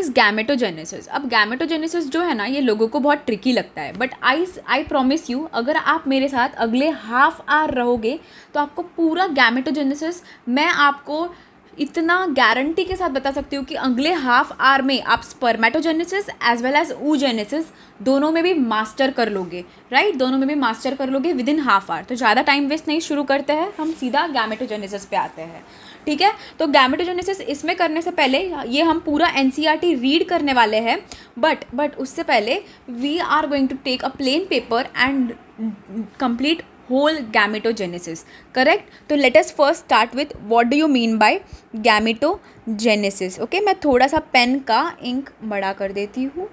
Is gametogenesis. अब gametogenesis जो है ना, ये लोगों को बहुत ट्रिकी लगता है, बट आई प्रॉमिस यू, अगर आप मेरे साथ अगले हाफ आवर रहोगे तो आपको पूरा गैमेटोजेनेसिस मैं आपको इतना गारंटी के साथ बता सकती हूँ कि अगले हाफ आवर में आप spermatogenesis as well as oogenesis दोनों में भी मास्टर कर लोगे, राइट? दोनों में भी मास्टर कर लोगे विद इन हाफ आवर। तो ज़्यादा टाइम वेस्ट नहीं, शुरू करते हैं, हम सीधा गैमेटोजेनेसिस पे आते हैं, ठीक है? तो गैमेटोजेनेसिस इसमें करने से पहले ये हम पूरा NCERT रीड करने वाले हैं, बट उससे पहले we are going to take a plain paper and complete whole gametogenesis, correct? तो let us first start with what do you mean by gametogenesis, okay? मैं थोड़ा सा पेन का इंक बड़ा कर देती हूँ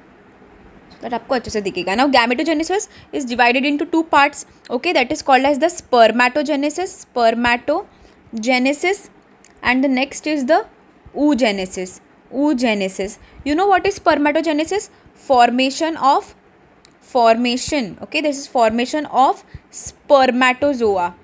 that आपको अच्छे से दिखेगा। Now gametogenesis is divided into two parts, okay? That is called as the spermatogenesis and the next is the oogenesis. You know what is spermatogenesis? Formation, okay? This is formation of spermatozoa,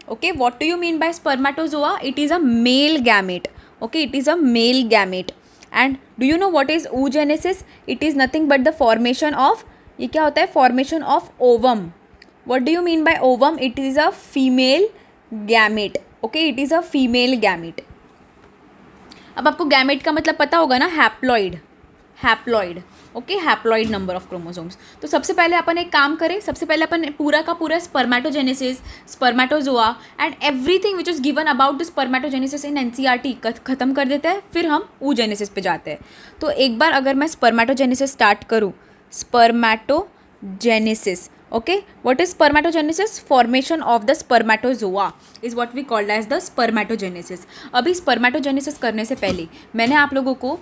okay? What do you mean by spermatozoa? It is a male gamete, okay? It is a male gamete. And do you know what is oogenesis? It is nothing but the formation of, ये क्या होता है? Formation of ovum. What do you mean by ovum? It is a female gamete, okay? It is a female gamete. अब आपको gamete का मतलब पता होगा ना, haploid, okay? Haploid number of chromosomes. तो सबसे पहले अपन एक काम करें, सबसे पहले अपन पूरा का पूरा spermatogenesis, spermatozoa and everything which is given about the spermatogenesis in NCERT खत्म कर देते हैं, फिर हम oogenesis पे जाते हैं। तो एक बार अगर मैं स्पर्मेटोजेनेसिस स्टार्ट करूँ, spermatogenesis, okay? What is spermatogenesis? Formation of the spermatozoa is what we called as the spermatogenesis. अभी spermatogenesis करने से पहले मैंने आप लोगों को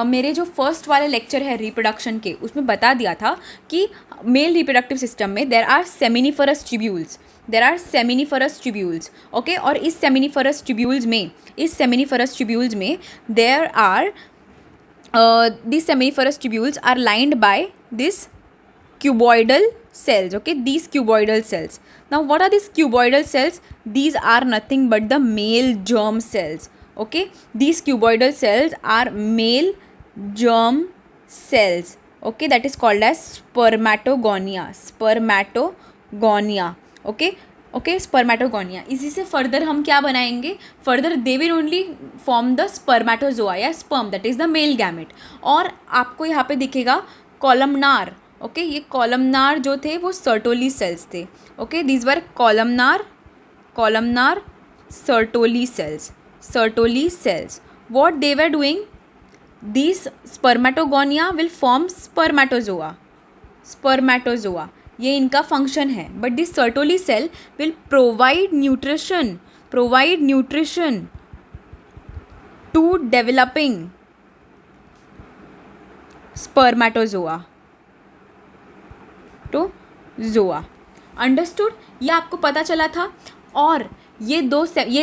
मेरे जो फर्स्ट वाले लेक्चर है रिप्रोडक्शन के, उसमें बता दिया था कि मेल रिप्रोडक्टिव सिस्टम में there are seminiferous tubules, okay? और इस सेमिनिफरस ट्यूब्यूल्स में there are these seminiferous tubules are lined by this cuboidal cells, okay? These cuboidal cells. Now what are these cuboidal cells? These are nothing but the male germ cells, okay? These cuboidal cells are male germ cells, okay? That is called as spermatogonia, okay? Spermatogonia. इसी से further हम क्या बनाएंगे? Further they will only form the spermatozoa या sperm, that is the male gamete. और आपको यहाँ पे दिखेगा कॉलमनार, ओके? ये कॉलमनार जो थे वो सर्टोली सेल्स थे, okay? These were columnar Sertoli cells. What they were doing? This spermatogonia will form spermatozoa, ये इनका फंक्शन है। But this Sertoli cell will provide nutrition to developing spermatozoa to zoa. Understood? ये आपको पता चला था। और ये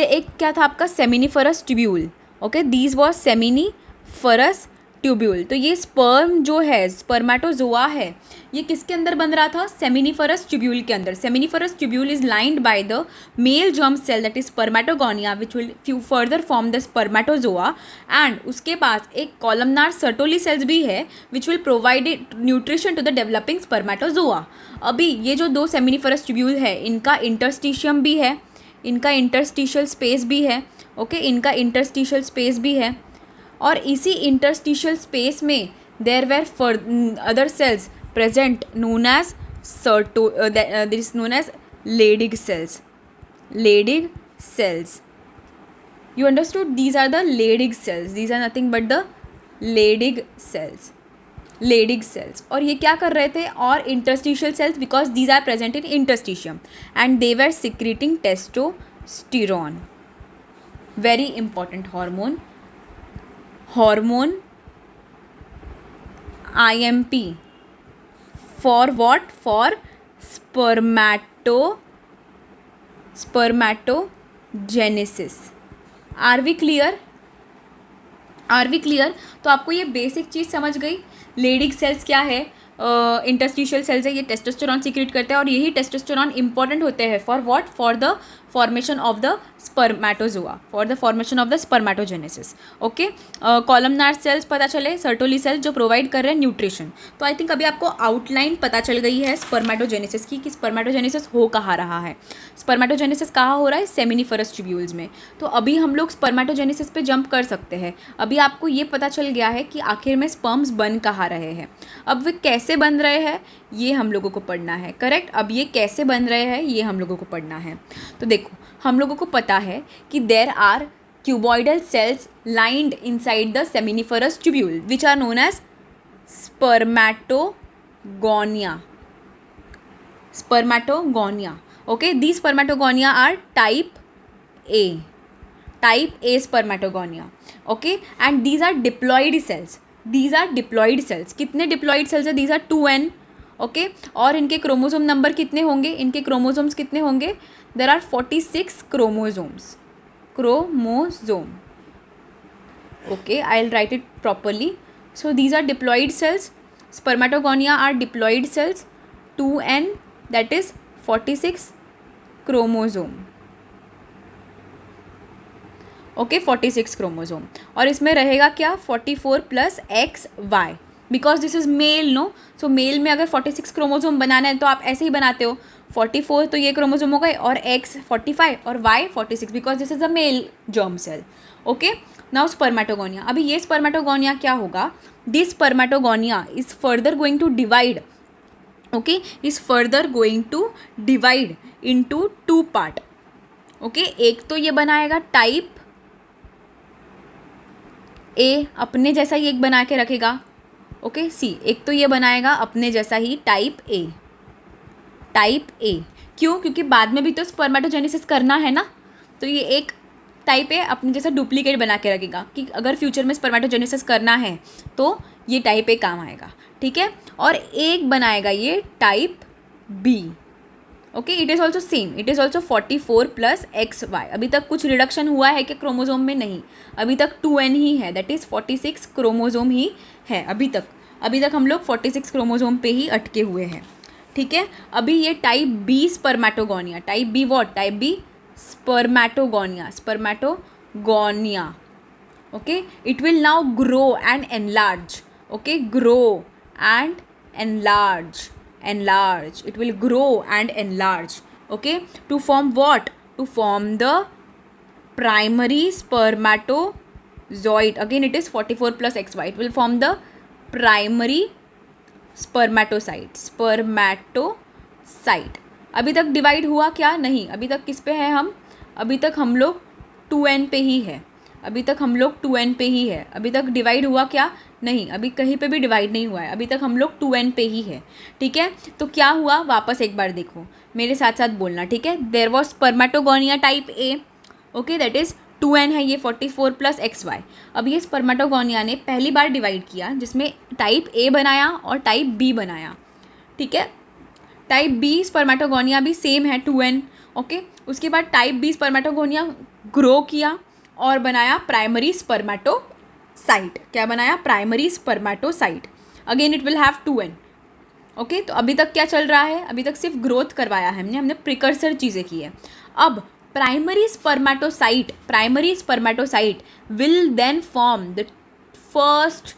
एक क्या था आपका? Seminiferous tubule, okay? These was seminiferous tubule. तो ये स्पर्म जो है, स्पर्मेटोजोआ है, ये किसके अंदर बन रहा था? सेमिनिफरस ट्यूब्यूल के अंदर। Seminiferous tubule is lined by the male germ cell that is spermatogonia which will further form the spermatozoa. And उसके पास एक कॉलमनार सर्टोली सेल्स भी है which will provide nutrition to the developing spermatozoa. अभी ये जो दो सेमिनिफरस ट्यूब्यूल है, इनका इंटरस्टिशियम भी है, इनका इंटरस्टिशियल स्पेस भी है, ओके? इनका इंटरस्टिशियल स्पेस भी है। और इसी इंटरस्टिशियल स्पेस में there were other cells present known as this is known as Leydig cells. You understood? These are the Leydig cells. These are nothing but the Leydig cells. और ये क्या कर रहे थे? और interstitial cells, because these are present in interstitium and they were secreting testosterone, very important hormone IMP. For what? For spermatogenesis. Are we clear? तो आपको ये बेसिक चीज़ समझ गई। लेडिग सेल्स क्या है? इंटरस्टिशियल सेल्स है, ये टेस्टोस्टेरॉन सीक्रेट करते हैं और यही टेस्टोस्टेरॉन इंपॉर्टेंट होते हैं for what? For the formation of the spermatozoa, for the formation of the spermatogenesis. Okay, columnar sales पता चले, सर्टोली सेल्स जो प्रोवाइड कर रहे हैं न्यूट्रिशन. तो आई थिंक अभी आपको आउटलाइन पता चल गई है स्पर्मेटोजेनेसिस की, कि स्पर्मेटोजेनेसिस हो कहाँ रहा है. स्पर्मेटोजेनेसिस कहाँ हो रहा है, सेमिनिफरस ट्यूब्यूल्स में. तो अभी हम लोग स्पर्मेटोजेनेसिस पे जंप कर सकते हैं. अभी आपको ये पता चल गया है कि आखिर में स्पर्म्स बन कहाँ रहे हैं. अब वे कैसे बन रहे हैं ये हम लोगों को पढ़ना है. करेक्ट, अब ये कैसे बन रहे हैं ये हम लोगों को पढ़ना है. तो देखो, हम लोगों को पता है कि there are cuboidal cells lined inside the seminiferous tubule which are known as spermatogonia. Spermatogonia. Okay, these spermatogonia are type A. Type A spermatogonia. Okay, and these are diploid cells. These are diploid cells. कितने diploid cells है? These are 2n. Okay, और इनके chromosome number कितने होंगे, इनके chromosomes कितने होंगे? There are 46 chromosomes. Chromosome. Okay, I will write it properly. So these are diploid cells. Spermatogonia are diploid cells. 2n, that is 46 chromosome. Okay, 46 chromosome. और इसमें रहेगा क्या, 44 plus XY, because this is male. No, so male में अगर 46 chromosome बनाना है तो आप ऐसे ही बनाते हो. 44 तो ये क्रोमोसोम हो गए, और X 45 और Y 46, because this is a male germ cell. Okay, now spermatogonia. अभी ये स्पर्मेटोगोनिया क्या होगा, this spermatogonia is further going to divide. Okay, is further going to divide into 2 part. Okay, एक तो ये बनाएगा टाइप ए, अपने जैसा ही एक बना के रखेगा. ओके, सी, एक तो ये बनाएगा अपने जैसा ही टाइप ए. टाइप ए क्यों, क्योंकि बाद में भी तो स्पर्मेटोजेनेसिस करना है ना. तो ये एक टाइप ए अपने जैसा डुप्लीकेट बना के रखेगा कि अगर फ्यूचर में स्पर्मेटोजेनेसिस करना है तो ये टाइप ए काम आएगा. ठीक है, और एक बनाएगा ये type B. Okay, it is also same, it is also 44 plus XY. अभी तक कुछ रिडक्शन हुआ है कि क्रोमोजोम में? नहीं, अभी तक 2n ही है, दैट इज़ 46 क्रोमोजोम ही है अभी तक. अभी तक हम लोग 46 क्रोमोजोम पे ही अटके हुए हैं. ठीक है, अभी ये type B spermatogonia. Type B what, type B spermatogonia. Spermatogonia. Okay, it will now grow and enlarge. Okay, grow and enlarge. Enlarge, it will grow and enlarge. Okay, to form what, to form the primary spermatozoid. Again it is 44 plus XY. It will form the primary spermatocyte. अभी तक divide हुआ क्या? नहीं. अभी तक किस पे है हम? अभी तक हम लोग 2n पे ही है. अभी तक हम लोग 2n पे ही है. अभी तक डिवाइड हुआ क्या? नहीं, अभी कहीं पे भी डिवाइड नहीं हुआ है. अभी तक हम लोग 2n पे ही है. ठीक है, तो क्या हुआ, वापस एक बार देखो, मेरे साथ साथ बोलना. ठीक है, there was spermatogonia type A. Okay, that is 2n है, ये 44 प्लस XY. अब ये स्पर्मेटोगोनिया ने पहली बार डिवाइड किया जिसमें टाइप ए बनाया और टाइप बी बनाया. ठीक है, टाइप बी स्पर्मेटोगोनिया भी सेम है 2n. ओके, उसके बाद टाइप बी स्पर्मेटोगोनिया ग्रो किया और बनाया प्राइमरी स्पर्मेटोसाइट. क्या बनाया? Primary spermatocyte. Again it will have 2n. Okay, तो अभी तक क्या चल रहा है? अभी तक सिर्फ ग्रोथ करवाया है हमने प्रिकर्सर चीज़ें की है. अब primary spermatocyte will then form the first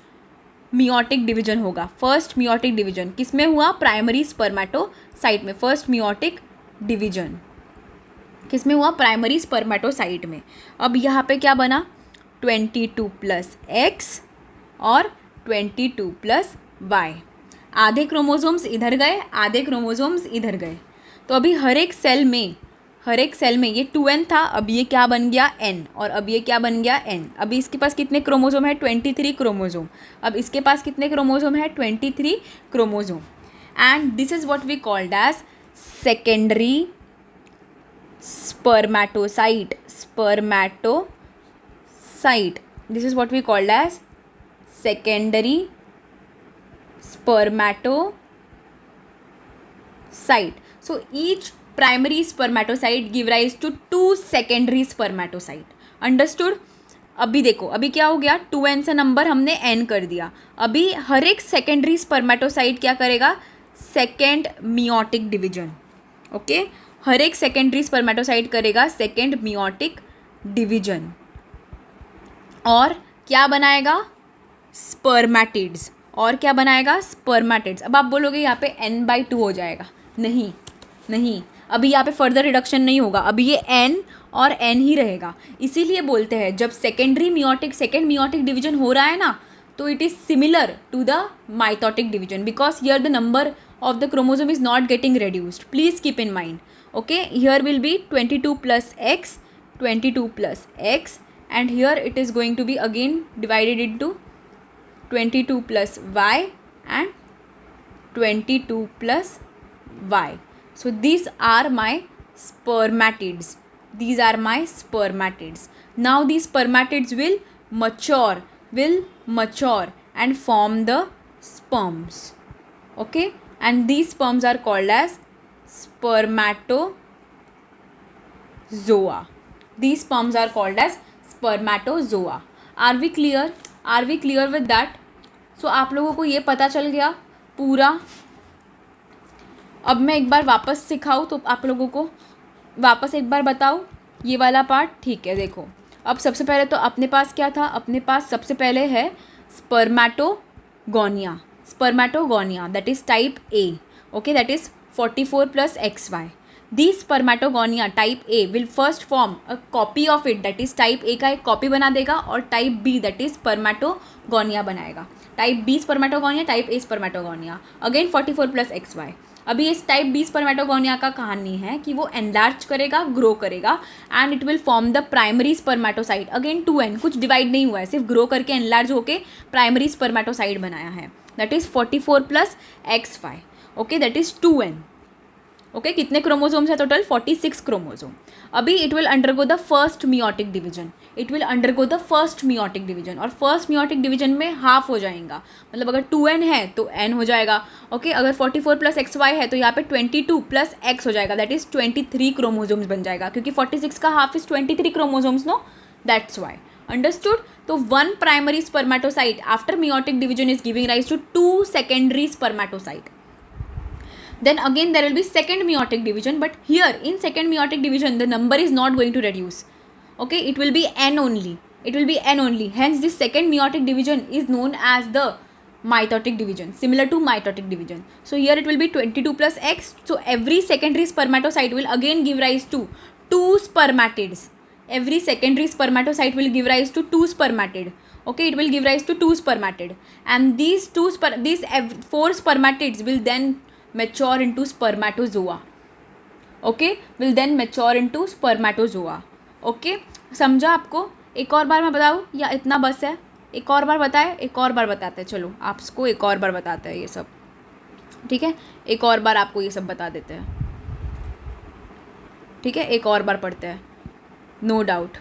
meiotic division होगा. फर्स्ट मियोटिक डिवीजन किस में हुआ? प्राइमरी स्पर्मेटोसाइट में. फर्स्ट मियोटिक डिवीजन किस में हुआ? प्राइमरी स्पर्मेटोसाइट में. अब यहाँ पे क्या बना? 22 प्लस X और 22 प्लस Y. आधे क्रोमोसोम्स इधर गए, आधे क्रोमोसोम्स इधर गए. तो अभी हर एक सेल में ये 2n था, अब ये क्या बन गया? n. और अब ये क्या बन गया? n. अभी इसके पास कितने क्रोमोसोम है? 23 क्रोमोसोम. अब इसके पास कितने क्रोमोसोम है? 23 chromosome. And this is what we called as secondary spermatocyte. This is what we called as secondary spermatocyte. So each primary spermatocyte give rise to 2 secondary spermatocyte. Understood? अभी देखो, अभी क्या हो गया? 2n से नंबर हमने n कर दिया. अभी हर एक सेकेंडरी स्पर्मेटोसाइट क्या करेगा? Second meiotic division. ओके, हर एक सेकेंडरी स्पर्मेटोसाइट करेगा सेकेंड मियोटिक डिवीजन और क्या बनाएगा, स्पर्मेटिड्स। और क्या बनाएगा, स्पर्मेटिड्स। अब आप बोलोगे यहाँ पे n/2 हो जाएगा, नहीं नहीं, अभी यहाँ पे फर्दर रिडक्शन नहीं होगा, अभी ये n और n ही रहेगा। इसीलिए बोलते हैं जब सेकेंड मियोटिक डिवीजन हो रहा है ना, तो it is similar to the mitotic division because here the number of the chromosome is not getting reduced. Please keep in mind. Okay, here will be 22 plus x, 22 plus x, and here it is going to be again divided into 22 plus y and 22 plus y. So these are my spermatids. These are my spermatids. Now these spermatids will mature and form the sperms. Okay, and these sperms are called as spermatozoa. These sperms are called as spermatozoa. Are we clear? Are we clear with that? So आप लोगों को ये पता चल गया पूरा। अब मैं एक बार वापस सिखाऊँ तो आप लोगों को वापस एक बार बताऊँ ये वाला पार्ट, ठीक है। देखो अब सबसे पहले तो अपने पास क्या था, अपने पास सबसे पहले है spermatogonia, that is type A. Okay, that is 44 plus XY. These spermatogonia type A will first form a copy of it, that is type A का एक कॉपी बना देगा और type B that is spermatogonia बनाएगा। type B spermatogonia, type A spermatogonia, again 44 plus XY। अभी इस type B spermatogonia का कहानी है कि वो एनलार्ज करेगा, ग्रो करेगा and it will form the primary spermatocyte, again 2n, कुछ डिवाइड नहीं हुआ है, सिर्फ ग्रो करके एनलार्ज होके प्राइमरी स्पर्मेटोसाइट बनाया है, that is 44 plus XY। Okay, that is 2n। Okay, कितने क्रोमोसोम्स है टोटल, 46 क्रोमोसोम। अभी it will undergo the first meiotic division, और फर्स्ट मियोटिक डिवीजन में हाफ हो जाएगा, मतलब अगर 2n है तो n हो जाएगा। ओके, अगर 44 प्लस XY है तो यहाँ पे 22 प्लस x हो जाएगा, दैट इज 23 क्रोमोसोम्स बन जाएगा, क्योंकि 46 का half is 23 chromosomes, no, that's why. Understood? तो one primary spermatocyte after meiotic division is giving rise to 2 secondary spermatocyte. Then again there will be second meiotic division, but here in second meiotic division the number is not going to reduce. Okay, it will be n only, hence this second meiotic division is known as the mitotic division, similar to mitotic division. So here it will be 22 plus x, so every secondary spermatocyte will again give rise to 2 spermatids. Every secondary spermatocyte will give rise to 2 spermatid. Okay, it will give rise to 2 spermatid, and these 4 spermatids will then mature into spermatozoa. Okay, will then mature into spermatozoa. Okay, समझा आपको? एक और बार मैं बताऊँ या इतना बस है? एक और बार बताए, एक और बार बताते हैं, चलो आपको एक और बार बताते हैं ये सब, ठीक है? एक और बार आपको ये सब बता देते हैं, ठीक है? एक और बार पढ़ते हैं, नो डाउट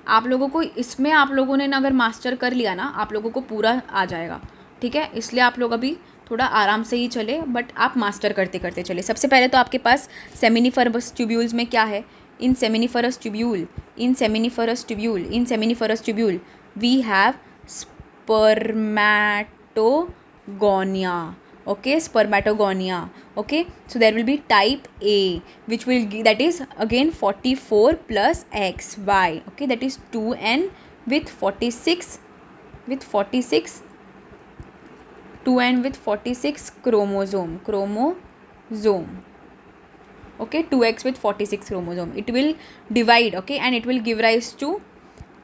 आप लोगों को इसमें, आप लोगों ने ना अगर मास्टर कर लिया ना, आप लोगों को पूरा आ जाएगा, ठीक है? इसलिए आप लोग अभी थोड़ा आराम से ही चले, बट आप मास्टर करते करते चले। सबसे पहले तो आपके पास सेमिनिफरस ट्यूब्यूल्स में क्या है, in seminiferous tubule we have spermatogonia. Okay, spermatogonia. Okay, so there will be type A, which will that is again 44 plus XY. Okay, that is 2n with 46 2n with 46 chromosome. Okay, 2x with 46 chromosome. It will divide, okay, and it will give rise to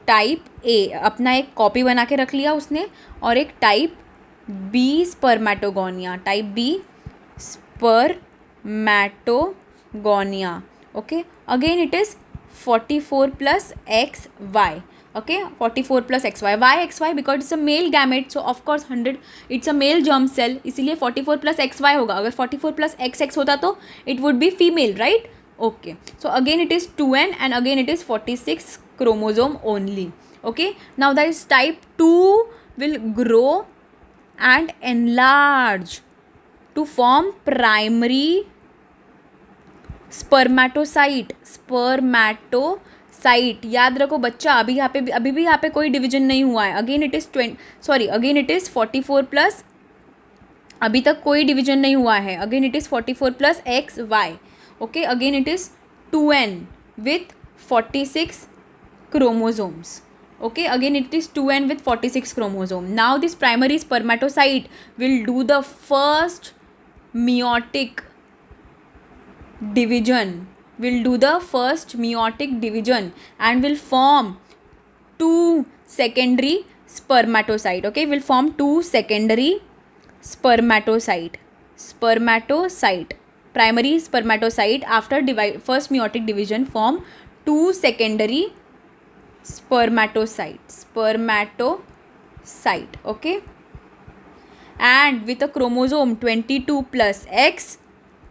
type A. अपना एक copy बना के रख लिया उसने, और एक type B spermatogonia, okay. Again it is 44 plus XY, okay, 44 plus XY. Why XY? Because it's a male gamete, so of course 100 it's a male germ cell, इसीलिए 44 plus XY होगा। अगर 44 plus XX होता तो it would be female, right? Okay, so again it is 2n and again it is 46 chromosome only. Okay, now that is type 2 will grow and enlarge to form primary spermatocyte. याद रखो बच्चा, अभी भी यहाँ पे कोई डिवीजन नहीं हुआ है। अगेन इट इज़ 44 प्लस, अभी तक कोई डिवीजन नहीं हुआ है। Again it is 44 plus XY. Okay, again it is 2n with 46 chromosomes. Okay, again it is 2n with 46 chromosome. Now this primary spermatocyte will do the first meiotic division, and will form two secondary spermatocyte. Okay, will form two secondary spermatocyte. Primary spermatocyte after first meiotic division form two secondary spermatocyte. Okay, and with a chromosome 22 plus X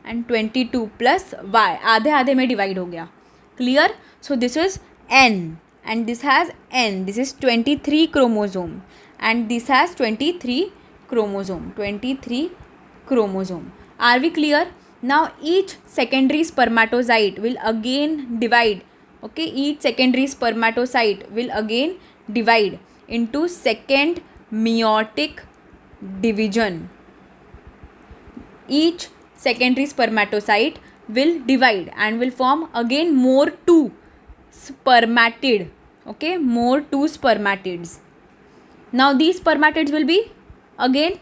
and 22 plus Y, आधे आधे में divide हो गया. Clear? So this is N and this has N. This is 23 chromosome and this has 23 chromosome. Are we clear? Now each secondary spermatocyte will again divide. Okay, each secondary spermatocyte will again divide into second meiotic division. Each secondary spermatocyte will divide and will form again more two spermatid. Okay, more two spermatids. Now these spermatids will be again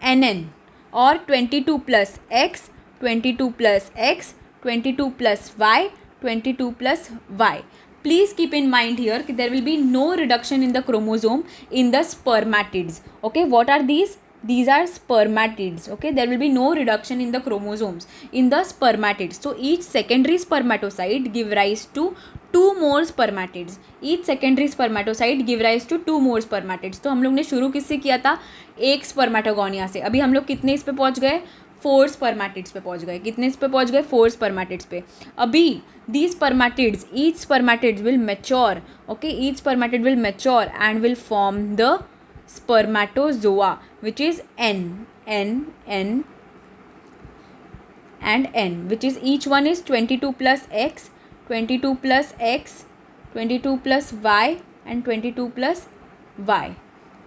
NN or 22 plus X, 22 plus X, 22 plus Y, 22 plus Y. Please keep in mind here that there will be no reduction in the chromosome in the spermatids. Okay, what are these? These are spermatids. Okay, there will be no reduction in the chromosomes in the spermatids. So each secondary spermatocyte give rise to two more spermatids. Each secondary spermatocyte give rise to two more spermatids. तो हम लोग ने शुरू किससे किया था? एक spermatogonia से. अभी हम लोग कितने इस पे पहुंच गए? 4 spermatids पे पहुंच गए. कितने इस पे पहुंच गए? 4 spermatids पे. अभी these spermatids, each spermatid will mature. Okay, each spermatid will mature and will form the spermatozoa, which is N and N, which is each one is 22 plus X, 22 plus X, 22 plus Y and 22 plus Y.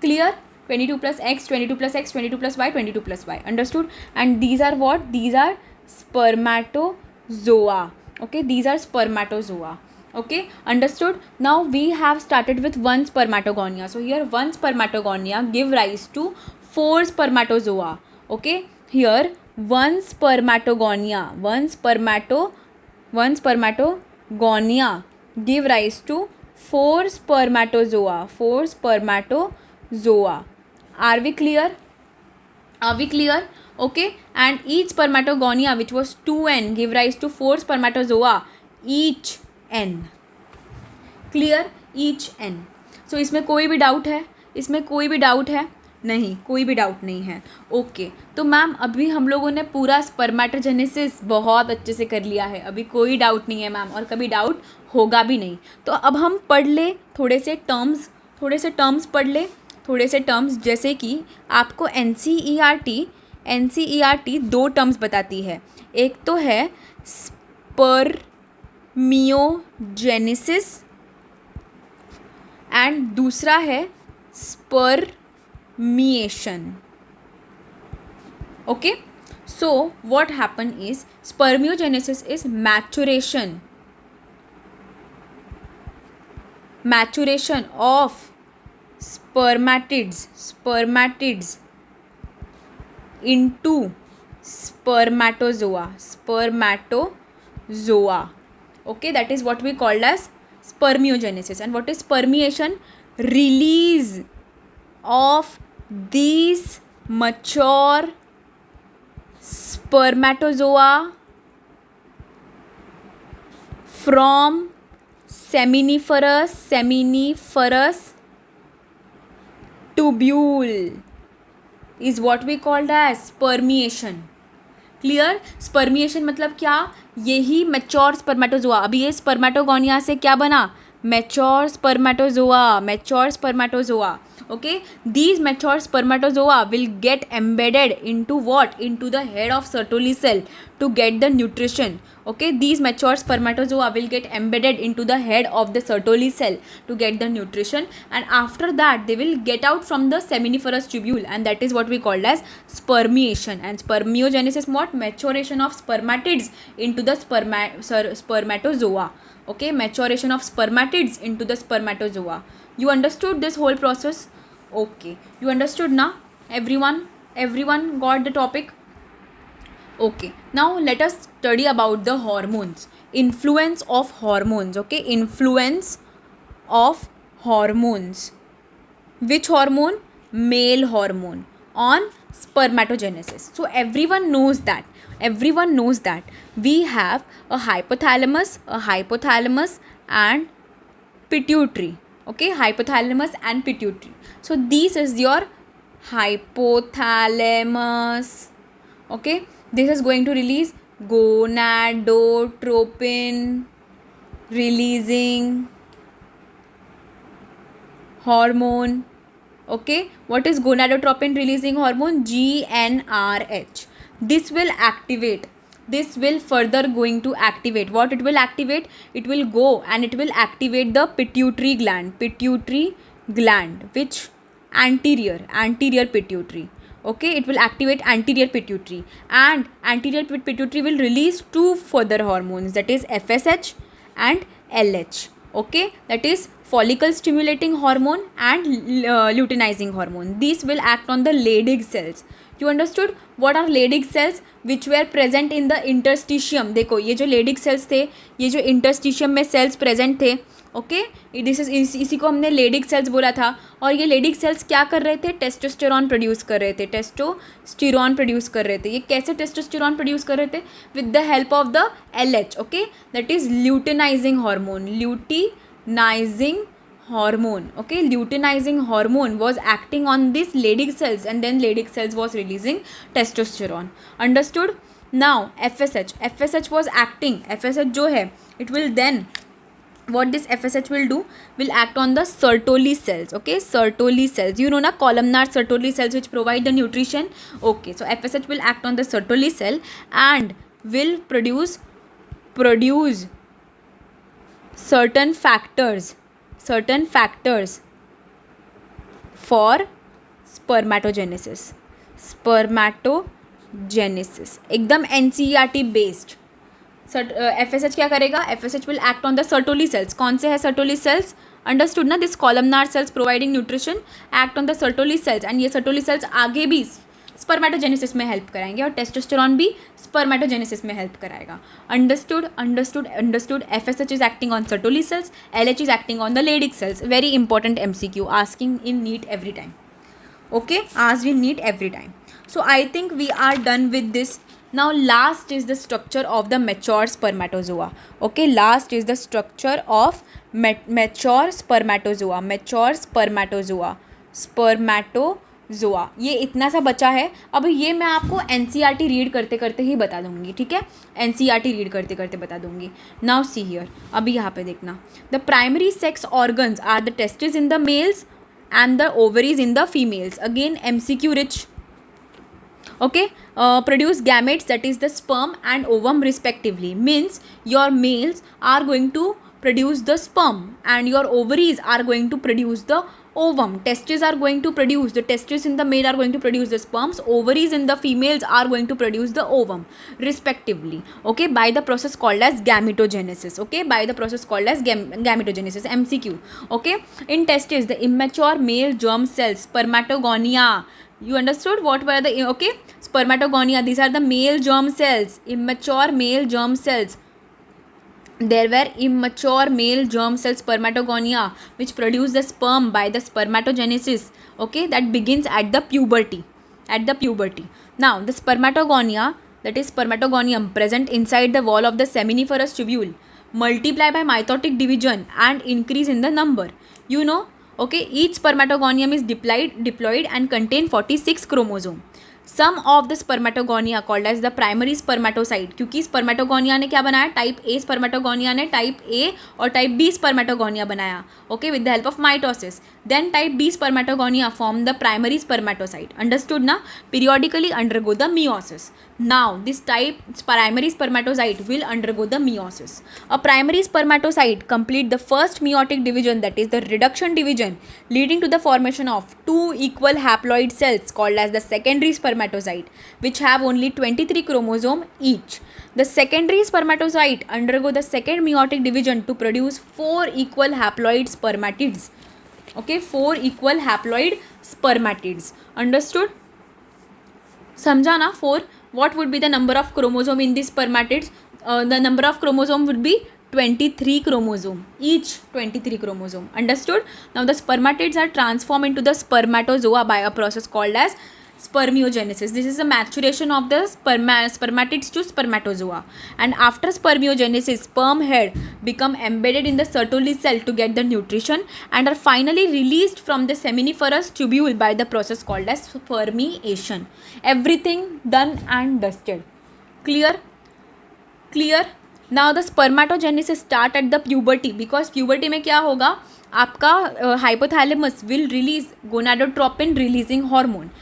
Clear? 22 plus X, 22 plus X, 22 plus Y, 22 plus Y. Understood? And these are what? These are spermatozoa. Okay, these are spermatozoa. Okay, understood? Now we have started with one spermatogonia. So here one spermatogonia give rise to 4 spermatozoa. Okay, here one spermatogonia give rise to 4 spermatozoa. Are we clear? Okay, and each spermatogonia, which was 2n, give rise to 4 spermatozoa, each n. Clear? Each n. So इसमें कोई भी doubt है? नहीं, कोई भी doubt नहीं है. Okay, तो मैम अभी हम लोगों ने पूरा स्पर्मेटोजेनेसिस बहुत अच्छे से कर लिया है. अभी कोई डाउट नहीं है मैम, और कभी डाउट होगा भी नहीं. तो अब हम पढ़ ले थोड़े से टर्म्स पढ़ ले. थोड़े से टर्म्स जैसे कि आपको NCERT 2 टर्म्स बताती है. एक तो है स्पर्मियोजेनेसिस एंड दूसरा है spermiation. Okay, so what happen is spermiogenesis is maturation of spermatids into spermatozoa. Okay, that is what we call as spermiogenesis. And what is spermiation? Release of these mature spermatozoa from seminiferous tubule is what we called as spermiation. Clear? Spermiation मतलब क्या? यही mature spermatozoa. अभी ये spermatogonia से क्या बना? mature spermatozoa. Okay, these mature spermatozoa will get embedded into what? Into the head of Sertoli cell to get the nutrition. Okay, these mature spermatozoa will get embedded into the head of the Sertoli cell to get the nutrition, and after that they will get out from the seminiferous tubule, and that is what we called as spermiation. And spermiogenesis, what? Maturation of spermatids into the spermatozoa. Okay, maturation of spermatids into the spermatozoa. You understood this whole process? Okay, you understood now? Everyone got the topic? Okay, now let us study about the hormones. Influence of hormones. Okay, influence of hormones. Which hormone? Male hormone on spermatogenesis. So everyone knows that we have a hypothalamus and pituitary. Okay, hypothalamus and pituitary. So this is your hypothalamus. Okay, this is going to release gonadotropin releasing hormone. Okay, what is gonadotropin releasing hormone? GnRH. This will further going to activate. What it will activate? It will go and it will activate the pituitary gland, which anterior pituitary. Okay, it will activate anterior pituitary, and anterior pituitary will release two further hormones, that is FSH and LH. Okay, that is follicle stimulating hormone and luteinizing hormone. These will act on the Leydig cells. You understood what are Leydig cells? Which were present in the interstitium. देखो ये जो Leydig cells थे, ये जो interstitium में cells present थे, okay, इसी को हमने Leydig cells बोला था. और ये Leydig cells क्या कर रहे थे? टेस्टोस्टेरॉन प्रोड्यूस कर रहे थे. ये कैसे टेस्टोस्टेरॉन प्रोड्यूस कर रहे थे? With the help of the LH. Okay, that is luteinising hormone. Okay, luteinizing hormone was acting on these Leydig cells, and then Leydig cells was releasing testosterone. Understood? Now FSH was acting. FSH जो है, it will then, what this FSH will do, will act on the Sertoli cells. Okay, Sertoli cells, you know na, columnar Sertoli cells which provide the nutrition. Okay, so FSH will act on the Sertoli cell and will produce certain factors for spermatogenesis. एकदम NCERT based. FSH क्या करेगा? FSH will act on the Sertoli cells. कौन से है Sertoli cells? Understood ना? This columnar cells providing nutrition act on the Sertoli cells, and ये Sertoli cells आगे भी स्पर्मेटोजेनेसिस में हेल्प कराएंगे और टेस्टोस्टेरॉन भी स्पर्मेटोजेनेसिस में हेल्प कराएगा. Understood. FSH is acting on Sertoli cells, LH is acting on the Leydig cells. Very important MCQ asking in NEET every time. Okay, asked in NEET every time. So I think we are done with this. Now last is the structure of the mature spermatozoa. Okay, last is the structure of mature spermatozoa. ये इतना सा बचा है. अब ये मैं आपको NCERT read करते करते ही बता दूंगी. ठीक है, NCERT रीड करते करते बता दूंगी. नाउ सी हियर, अभी यहाँ पे देखना. The primary sex organs are the testis in the males and the ovaries in the females. Again MCQ rich. Okay, produce gametes, that is the sperm and ovum respectively. Means your males are going to produce the sperm and your ovaries are going to produce the ovum. Testes are going to produce, the testes in the male are going to produce the sperms, ovaries in the females are going to produce the ovum respectively. Okay, by the process called as gametogenesis. Okay, by the process called as gametogenesis. MCQ. Okay, in testes the immature male germ cells, spermatogonia. You understood what were the, okay, spermatogonia, these are the male germ cells, immature male germ cells. There were immature male germ cells, spermatogonia, which produce the sperm by the spermatogenesis. Okay, that begins at the puberty. Now the spermatogonia, that is spermatogonium, present inside the wall of the seminiferous tubule, multiply by mitotic division and increase in the number. You know, okay, each spermatogonium is diploid and contain 46 chromosome. Some of the spermatogonia called as the primary spermatocyte, क्योंकि spermatogonia ने क्या बनाया, type A spermatogonia ने type A और type B spermatogonia बनाया, okay, with the help of mitosis. Then type B spermatogonia form the primary spermatocyte. Understood ना? Periodically undergo the meiosis. Now this type primary spermatocyte will undergo the meiosis. A primary spermatocyte complete the first meiotic division, that is the reduction division, leading to the formation of two equal haploid cells called as the secondary spermatocyte, which have only 23 chromosome each. The secondary spermatocyte undergo the second meiotic division to produce 4 equal haploid spermatids. Okay, 4 equal haploid spermatids. Understood? समझा ना? 4. What would be the number of chromosome in these spermatids? The number of chromosome would be 23 chromosome, each 23 chromosome. Understood? Now the spermatids are transformed into the spermatozoa by a process called as spermiogenesis. This is the maturation of the spermatids to spermatozoa. And after spermiogenesis, sperm head become embedded in the Sertoli cell to get the nutrition and are finally released from the seminiferous tubule by the process called as spermiation. Everything done and dusted. Clear? Clear? Now the spermatogenesis start at the puberty, because puberty में क्या होगा, आपका hypothalamus will release gonadotropin releasing hormone.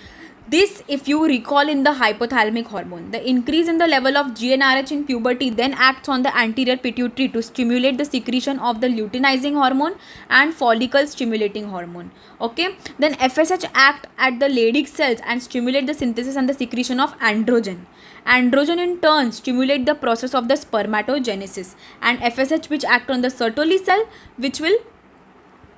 This, if you recall, in the hypothalamic hormone, the increase in the level of GnRH in puberty then acts on the anterior pituitary to stimulate the secretion of the luteinizing hormone and follicle stimulating hormone. Okay, then FSH act at the Leydig cells and stimulate the synthesis and the secretion of androgen. Androgen in turn stimulate the process of the spermatogenesis, and FSH which act on the Sertoli cell, which will,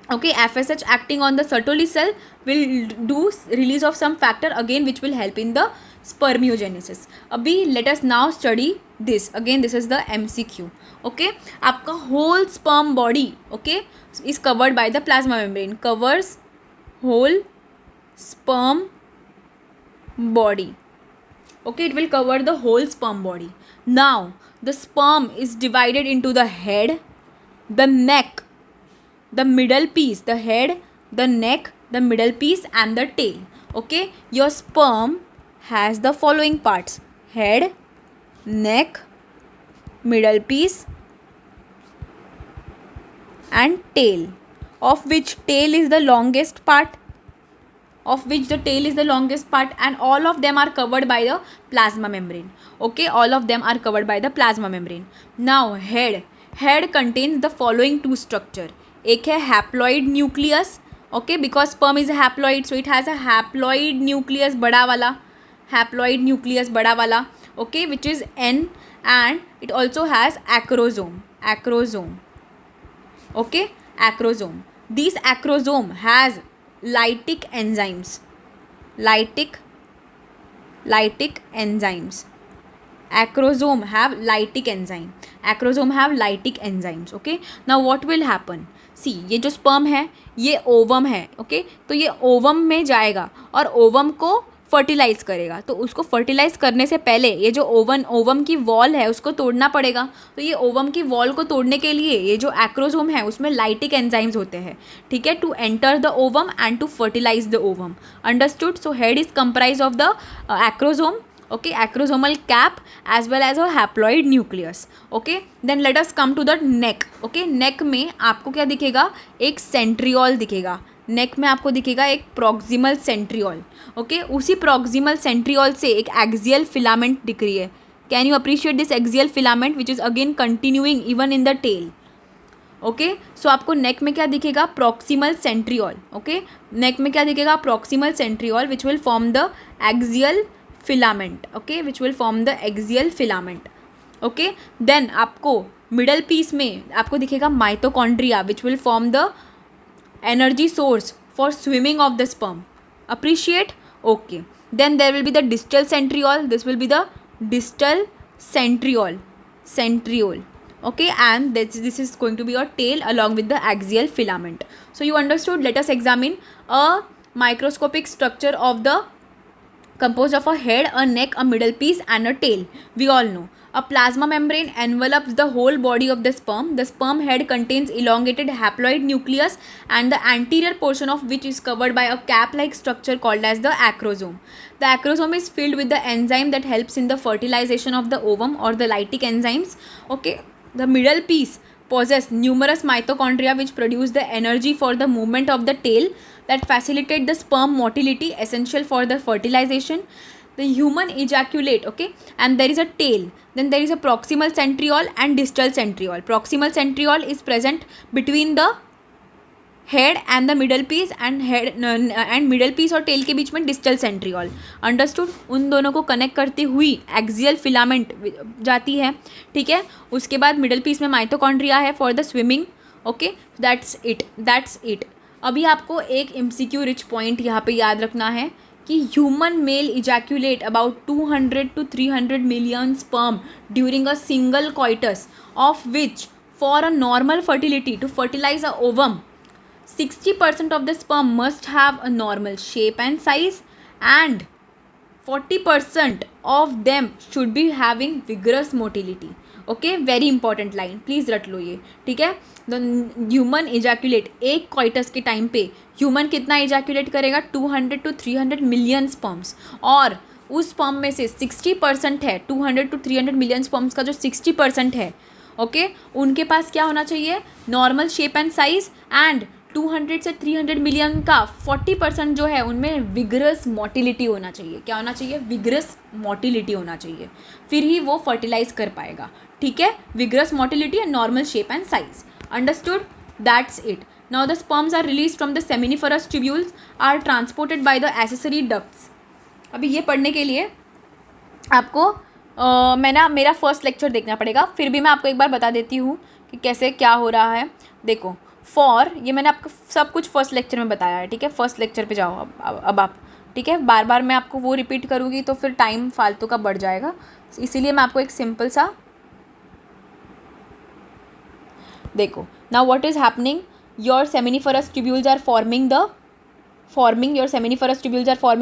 okay, FSH acting on the Sertoli cell will do release of some factor again which will help in the spermiogenesis. अभी let us now study this. Again this is the MCQ. Okay, आपका whole sperm body, okay, is covered by the plasma membrane. Covers whole sperm body. Okay, it will cover the whole sperm body. Now the sperm is divided into the head, the neck, the middle piece, the head, the neck, the middle piece and the tail. Okay, your sperm has the following parts: head, neck, middle piece and tail, of which tail is the longest part, and all of them are covered by the plasma membrane. Okay, all of them are covered by the plasma membrane. Now head contains the following two structure. एक है haploid nucleus, okay, because sperm is a haploid, so it has a haploid nucleus बड़ा वाला, okay, which is an, and it also has acrosome, okay, acrosome. These acrosome has lytic enzymes. Acrosome have lytic enzymes. Okay, now what will happen? सी, ये जो sperm है ये ovum है, okay, तो ये ovum में जाएगा और ओवम को फर्टिलाइज़ करेगा. तो उसको फर्टिलाइज़ करने से पहले ये जो ओवम की वॉल है उसको तोड़ना पड़ेगा. तो ये ओवम की वॉल को तोड़ने के लिए ये जो एक्रोसोम है उसमें लाइटिक एंजाइम्स होते हैं, ठीक है, to enter the ovum and to fertilise the ovum. Understood? So head is comprise of the acrosome, okay, acrosomal cap as well as a haploid nucleus. Okay, then let us come to the neck. Okay, neck में आपको क्या दिखेगा? एक centriole दिखेगा. नेक में आपको दिखेगा एक प्रॉक्सिमल सेंट्रियोल. ओके, उसी प्रॉक्सिमल सेंट्रियोल से एक एक्सियल फिलामेंट दिख रही है. Can you appreciate this axial filament which is again continuing even in the tail. Okay, so आपको नेक में क्या दिखेगा? Proximal centriole. ओके, नेक में क्या दिखेगा? Proximal centriole which will form the axial filament. Okay, which will form the axial filament. Okay, then आपको middle piece में आपको दिखेगा mitochondria which will form the energy source for swimming of the sperm. Appreciate? Okay, then there will be the distal centriole. This will be the distal centriole. Okay, and this is going to be your tail along with the axial filament. So you understood? Let us examine a microscopic structure of the composed of a head, a neck, a middle piece and a tail. We all know A plasma membrane envelops the whole body of the sperm. The sperm head contains elongated haploid nucleus and the anterior portion of which is covered by a cap-like structure called as the acrosome. The acrosome is filled with the enzyme that helps in the fertilization of the ovum or the lytic enzymes. Okay, the middle piece possess numerous mitochondria which produce the energy for the movement of the tail that facilitate the sperm motility essential for the fertilization. The human ejaculate, okay, and there is a tail. Then there is a proximal centriole and distal centriole. Proximal centriole is present between the head and the middle piece and middle piece और tail के बीच में distal centriole. Understood. उन दोनों को connect करती हुई axial filament जाती है. ठीक है. उसके बाद मिडल पीस में माइटोकॉन्ड्रिया है for the swimming. Okay, that's it. अभी आपको एक MCQ रिच पॉइंट यहाँ पे याद रखना है कि human male ejaculate about 200 to 300 million sperm during a single coitus, of which for a normal fertility to fertilize a ovum 60% of the sperm must have a normal shape and size and 40% of them should be having vigorous motility. Okay, very important line, please रट लो ये. ठीक है. The human इजैक्यूलेट, एक कॉइटस के time पे human कितना इजैक्यूलेट करेगा? 200 to 300 million sperms. और उस स्पर्म में से 60% है, 200 to 300 मिलियन स्पर्म्स का जो 60% है, ओके, उनके पास क्या होना चाहिए? Normal shape and size. And 200 से 300 मिलियन का 40% जो है उनमें विगरस मोटिलिटी होना चाहिए. क्या होना चाहिए? विगरस मोटिलिटी होना चाहिए. फिर ही वो फर्टिलाइज कर पाएगा. ठीक है. Vigorous motility and normal shape and size. Understood. That's it. Now the sperms are release from the seminiferous tubules are transported by the accessory ducts. अभी ये पढ़ने के लिए आपको मेरा फर्स्ट लेक्चर देखना पड़ेगा. फिर भी मैं आपको एक बार बता देती हूँ कि कैसे क्या हो रहा है. देखो, ये मैंने आपको सब कुछ फर्स्ट लेक्चर में बताया है. ठीक है. फर्स्ट लेक्चर पे जाओ अब आप. ठीक है. बार बार मैं आपको वो रिपीट करूँगी तो फिर टाइम फालतू का बढ़ जाएगा. इसीलिए मैं आपको एक सिंपल सा देखो. Now what is happening? Your seminiferous tubules are forming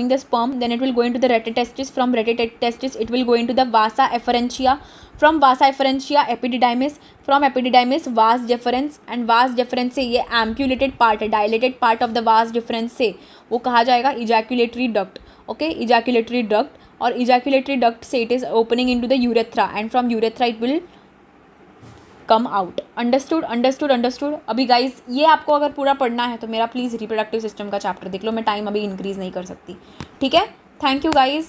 the sperm. Then it will go into the retetestis. From retetestis it will go into the vasa efferentia. From vasa efferentia epididymis. From epididymis vas deferens. And vas deferens से ये ampulated part है, dilated part of the vas deferens से वो कहा जाएगा ejaculatory duct. Okay, ejaculatory duct. और ejaculatory duct से it is opening into the urethra. And from urethra it will come out. Understood. अभी गाइज ये आपको अगर पूरा पढ़ना है तो मेरा प्लीज़ रिप्रोडक्टिव सिस्टम का चैप्टर देख लो. मैं टाइम अभी इंक्रीज़ नहीं कर सकती. ठीक है. Thank you guys.